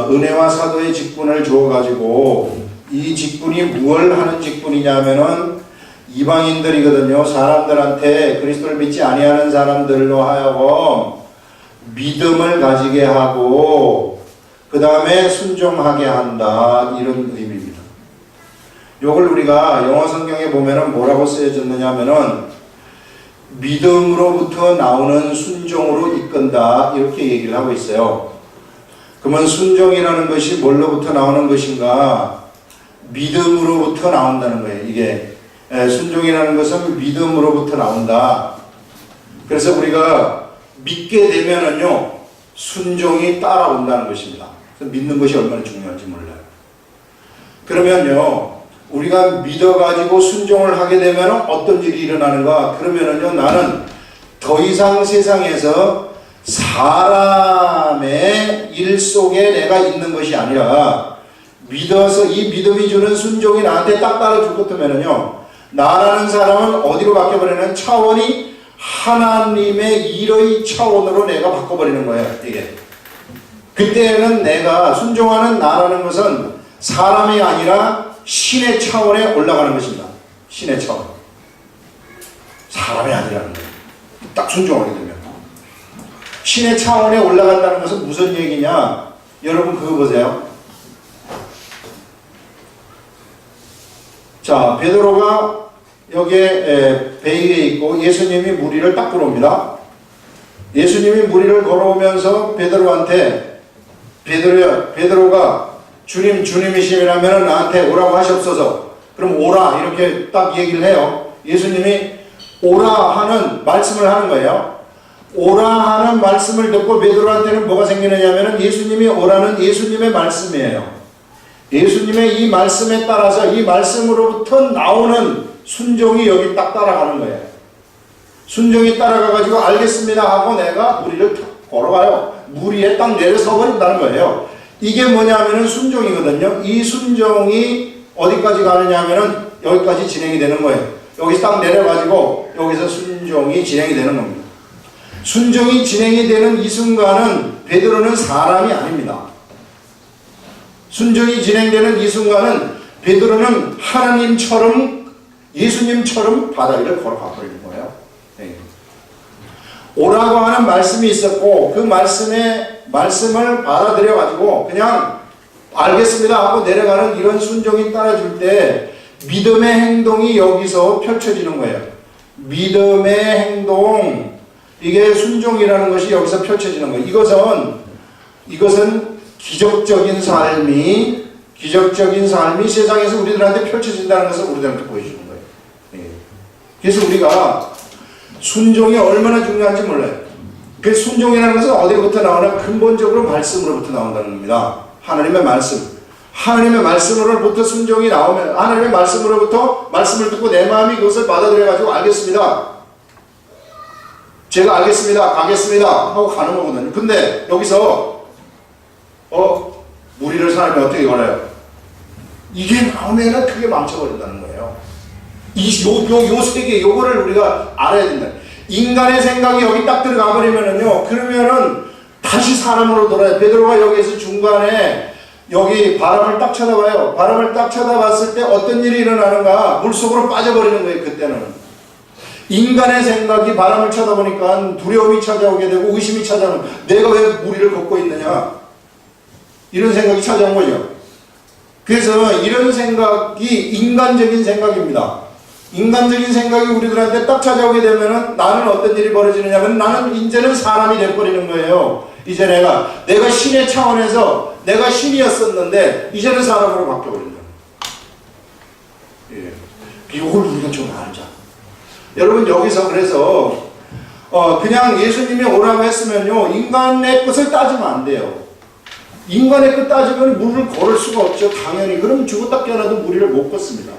은혜와 사도의 직분을 주어가지고 이 직분이 무엇을 하는 직분이냐면은 이방인들이거든요. 사람들한테 그리스도를 믿지 아니하는 사람들로 하여금 믿음을 가지게 하고 그 다음에 순종하게 한다. 이런 의미입니다. 요걸 우리가 영어 성경에 보면은 뭐라고 쓰여졌느냐 하면은 믿음으로부터 나오는 순종으로 이끈다. 이렇게 얘기를 하고 있어요. 그러면 순종이라는 것이 뭘로부터 나오는 것인가? 믿음으로부터 나온다는 거예요. 이게 순종이라는 것은 믿음으로부터 나온다. 그래서 우리가 믿게 되면은요 순종이 따라온다는 것입니다. 그래서 믿는 것이 얼마나 중요한지 몰라요. 그러면요 우리가 믿어가지고 순종을 하게 되면 어떤 일이 일어나는가? 그러면은요 나는 더 이상 세상에서 사람의 일 속에 내가 있는 것이 아니라 믿어서 이 믿음이 주는 순종이 나한테 딱 따라줄 것 같으면은요 나라는 사람은 어디로 바뀌어버리는 차원이 하나님의 일의 차원으로 내가 바꿔버리는 거예요. 이게 그때는 내가 순종하는 나라는 것은 사람이 아니라 신의 차원에 올라가는 것입니다. 신의 차원. 사람이 아니라는 거예요. 딱 순종하게 되면 신의 차원에 올라간다는 것은 무슨 얘기냐? 여러분 그거 보세요. 자, 베드로가 여기에 배 위에 있고 예수님이 물 위를 딱 걸어옵니다. 예수님이 물 위를 걸어오면서 베드로한테 베드로야, 베드로가 주님, 주님이시라면 나한테 오라고 하시옵소서. 그럼 오라 이렇게 딱 얘기를 해요. 예수님이 오라 하는 말씀을 하는 거예요. 오라 하는 말씀을 듣고 베드로한테는 뭐가 생기느냐면 예수님이 오라는 예수님의 말씀이에요. 예수님의 이 말씀에 따라서 이 말씀으로부터 나오는 순종이 여기 딱 따라가는 거예요. 순종이 따라가가지고 알겠습니다 하고 내가 물 위를 걸어가요. 물 위에 딱 내려서 버린다는 거예요. 이게 뭐냐면은 순종이거든요. 이 순종이 어디까지 가느냐 하면은 여기까지 진행이 되는 거예요. 여기서 딱 내려가지고 여기서 순종이 진행이 되는 겁니다. 순종이 진행이 되는 이 순간은 베드로는 사람이 아닙니다. 순종이 진행되는 이 순간은 베드로는 하나님처럼 예수님처럼 바다 위를 걸어가 버리는 거예요. 네. 오라고 하는 말씀이 있었고 그 말씀을 받아들여 가지고 그냥 알겠습니다 하고 내려가는 이런 순종이 따라줄 때 믿음의 행동이 여기서 펼쳐지는 거예요. 믿음의 행동, 이게 순종이라는 것이 여기서 펼쳐지는 거예요. 이것은 기적적인 삶이 세상에서 우리들한테 펼쳐진다는 것을 우리들한테 보여주는 거예요. 그래서 우리가 순종이 얼마나 중요한지 몰라요. 그 순종이라는 것은 어디로부터 나오나? 근본적으로 말씀으로부터 나온다는 겁니다. 하나님의 말씀으로부터 순종이 나오면, 하나님의 말씀으로부터 말씀을 듣고 내 마음이 그것을 받아들여가지고 알겠습니다, 제가 알겠습니다, 가겠습니다 하고 가는 거거든요. 근데 여기서 무리를 사람이 어떻게 걸어요? 이게 나오면은 크게 망쳐버린다는 거예요. 요 세계, 요거를 우리가 알아야 된다. 인간의 생각이 여기 딱 들어가 버리면은요, 그러면은 다시 사람으로 돌아요. 베드로가 여기에서 중간에 여기 바람을 딱 쳐다봐요. 바람을 딱 쳐다봤을 때 어떤 일이 일어나는가? 물속으로 빠져버리는 거예요. 그때는 인간의 생각이 바람을 쳐다보니까 두려움이 찾아오게 되고 의심이 찾아오는, 내가 왜 무리를 걷고 있느냐, 이런 생각이 찾아온 거죠. 그래서 이런 생각이 인간적인 생각입니다. 인간적인 생각이 우리들한테 딱 찾아오게 되면은 나는 어떤 일이 벌어지느냐면, 나는 이제는 사람이 돼버리는 거예요. 이제 내가 신의 차원에서 내가 신이었었는데 이제는 사람으로 바뀌어버린다. 예. 이걸 우리가 좀 알자. 여러분, 여기서 그래서 그냥 예수님이 오라고 했으면요, 인간의 것을 따지면 안 돼요. 인간의 것 따지면 물을 걸을 수가 없죠. 당연히. 그럼 죽었다 깨어나도 무리를 못 걷습니다.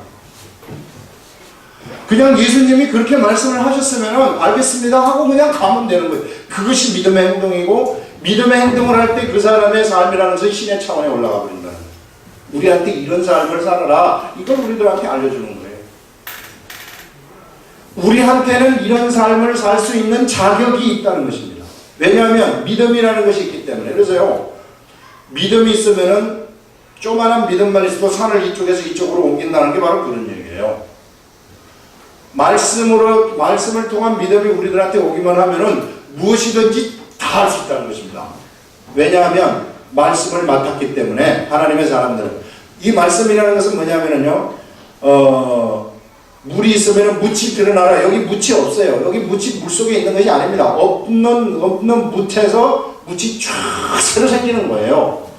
그냥 예수님이 그렇게 말씀을 하셨으면 알겠습니다 하고 그냥 가면 되는 거예요. 그것이 믿음의 행동이고, 믿음의 행동을 할 때 그 사람의 삶이라는 것이 신의 차원에 올라가 버린다는 거예요. 우리한테 이런 삶을 살아라, 이걸 우리들한테 알려주는 거예요. 우리한테는 이런 삶을 살 수 있는 자격이 있다는 것입니다. 왜냐하면 믿음이라는 것이 있기 때문에. 그래서요, 믿음이 있으면은 조그만한 믿음만 있어도 산을 이쪽에서 이쪽으로 옮긴다는 게 바로 그런 얘기예요. 말씀을 통한 믿음이 우리들한테 오기만 하면은 무엇이든지 다 할 수 있다는 것입니다. 왜냐하면 말씀을 맡았기 때문에. 하나님의 사람들은 이 말씀이라는 것은 뭐냐면은요, 물이 있으면은 묻이 드러나라. 여기 묻이 없어요. 여기 묻이 물속에 있는 것이 아닙니다. 없는 묻에서 묻이 쫙 새로 생기는 거예요.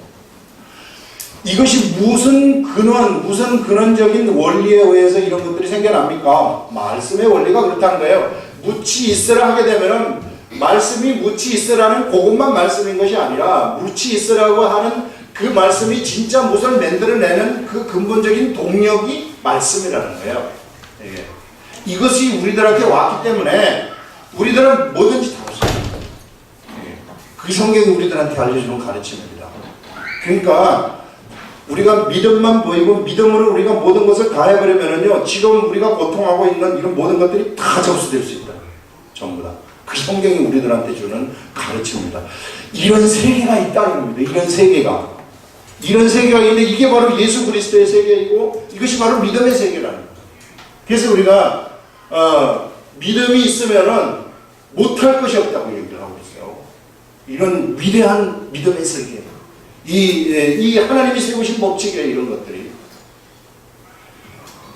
이것이 무슨 근원적인 원리에 의해서 이런 것들이 생겨납니까? 말씀의 원리가 그렇다는 거예요. 묻이 있으라 하게 되면은, 말씀이 묻이 있으라는 그것만 말씀인 것이 아니라, 묻이 있으라고 하는 그 말씀이 진짜 무엇을 만들어내는 그 근본적인 동력이 말씀이라는 거예요. 예. 이것이 우리들한테 왔기 때문에 우리들은 뭐든지 다 할 수 있어요. 예. 그 성경이 우리들한테 알려주는 가르침입니다. 그러니까 우리가 믿음만 보이고 믿음으로 우리가 모든 것을 다 해버리면은요, 지금 우리가 고통하고 있는 이런 모든 것들이 다 접수될 수 있다. 전부 다. 그 성경이 우리들한테 주는 가르침입니다. 이런 세계가 있다는 겁니다. 이런 세계가 있는데 이게 바로 예수 그리스도의 세계이고, 이것이 바로 믿음의 세계라는 겁니다. 그래서 우리가 믿음이 있으면은 못할 것이 없다고 얘기를 하고 있어요. 이런 위대한 믿음의 세계, 이 하나님이 세우신 법칙이에요. 이런 것들이.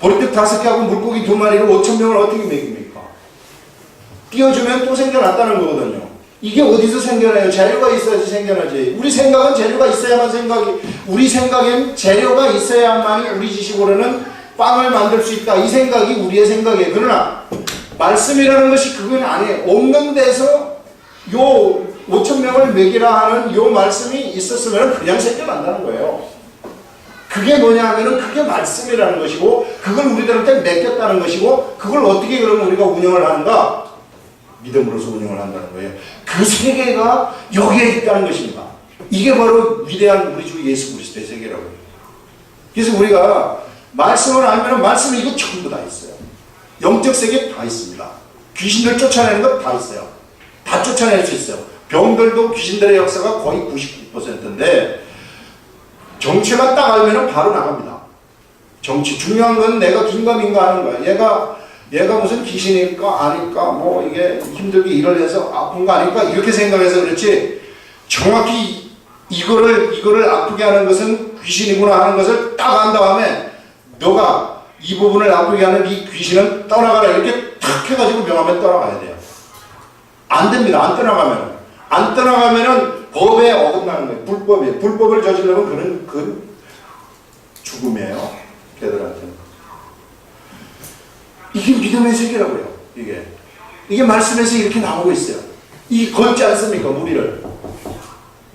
보리떡 5개하고 물고기 2마리를 5,000명을 어떻게 먹입니까? 띄워주면 또 생겨났다는 거거든요. 이게 어디서 생겨나요? 재료가 있어야지 생겨나지. 우리 생각은 재료가 있어야만 우리 생각엔 재료가 있어야만이 우리 지식으로는 빵을 만들 수 있다. 이 생각이 우리의 생각이에요. 그러나 말씀이라는 것이 그건 아니에요. 없는 데서 요 5,000명을 먹이라 하는 요 말씀이 있었으면 그냥 생겨난다는 거예요. 그게 뭐냐 하면은 그게 말씀이라는 것이고, 그걸 우리들한테 맡겼다는 것이고, 그걸 어떻게 그러면 우리가 운영을 하는가? 믿음으로서 운영을 한다는 거예요. 그 세계가 여기에 있다는 것입니다. 이게 바로 위대한 우리 주 예수 그리스도의 세계라고 해요. 그래서 우리가 말씀을 알면 말씀이 이거 전부 다 있어요. 영적 세계 다 있습니다. 귀신들 쫓아내는 것 다 있어요. 다 쫓아낼 수 있어요. 병들도 귀신들의 역사가 거의 99%인데, 정체가 딱 알면 바로 나갑니다. 정체. 중요한 건 내가 긴가민가 하는 거야. 얘가 무슨 귀신일까 아닐까, 뭐 이게 힘들게 일을 해서 아픈가 아닐까, 이렇게 생각해서 그렇지, 정확히 이거를 아프게 하는 것은 귀신이구나 하는 것을 딱 한 다음에 너가 이 부분을 나쁘게 하는 이 귀신은 떠나가라 이렇게 탁 해가지고 명하면 떠나가야 돼요. 안 됩니다. 안 떠나가면은 법에 어긋나는 거예요. 불법이에요. 불법을 저지르면 그건 죽음이에요. 걔들한테는. 이게 믿음의 세계라고요. 이게 말씀에서 이렇게 나오고 있어요. 이게 걷지 않습니까?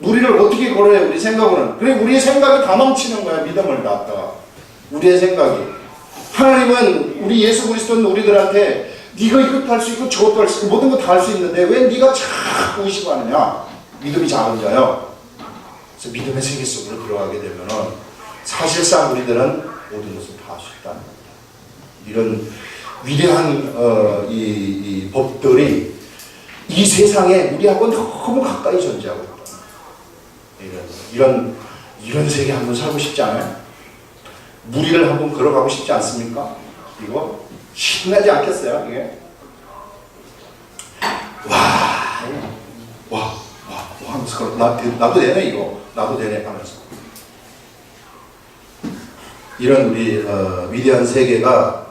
무리를 어떻게 걸어요? 우리 생각으로는. 그래 우리의 생각이 다 넘치는 거야. 믿음을 갖다가. 우리의 생각이. 하나님은 우리 예수 그리스도는 우리들한테 네가 이것도 할 수 있고 저것도 할 수 있고 모든 거 다 할 수 있는데 왜 네가 자꾸 의심하느냐? 믿음이 작은 자요. 그래서 믿음의 세계 속으로 들어가게 되면은 사실상 우리들은 모든 것을 다 할 수 있다는 겁니다. 이런 위대한 이 법들이 이 세상에 우리하고 너무 가까이 존재하고 있다. 이런 세계 한번 살고 싶지 않아요? 무리를 한번 걸어가고 싶지 않습니까? 이거 신나지 않겠어요? 이게 와 하면서 나도 되네 이거 나도 되네 하면서 이런 우리 위대한 세계가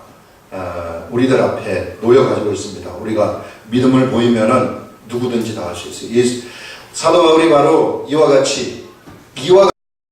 우리들 앞에 놓여가지고 있습니다. 우리가 믿음을 보이면은 누구든지 다 할 수 있어요. 사도 바울이 바로 이와 같이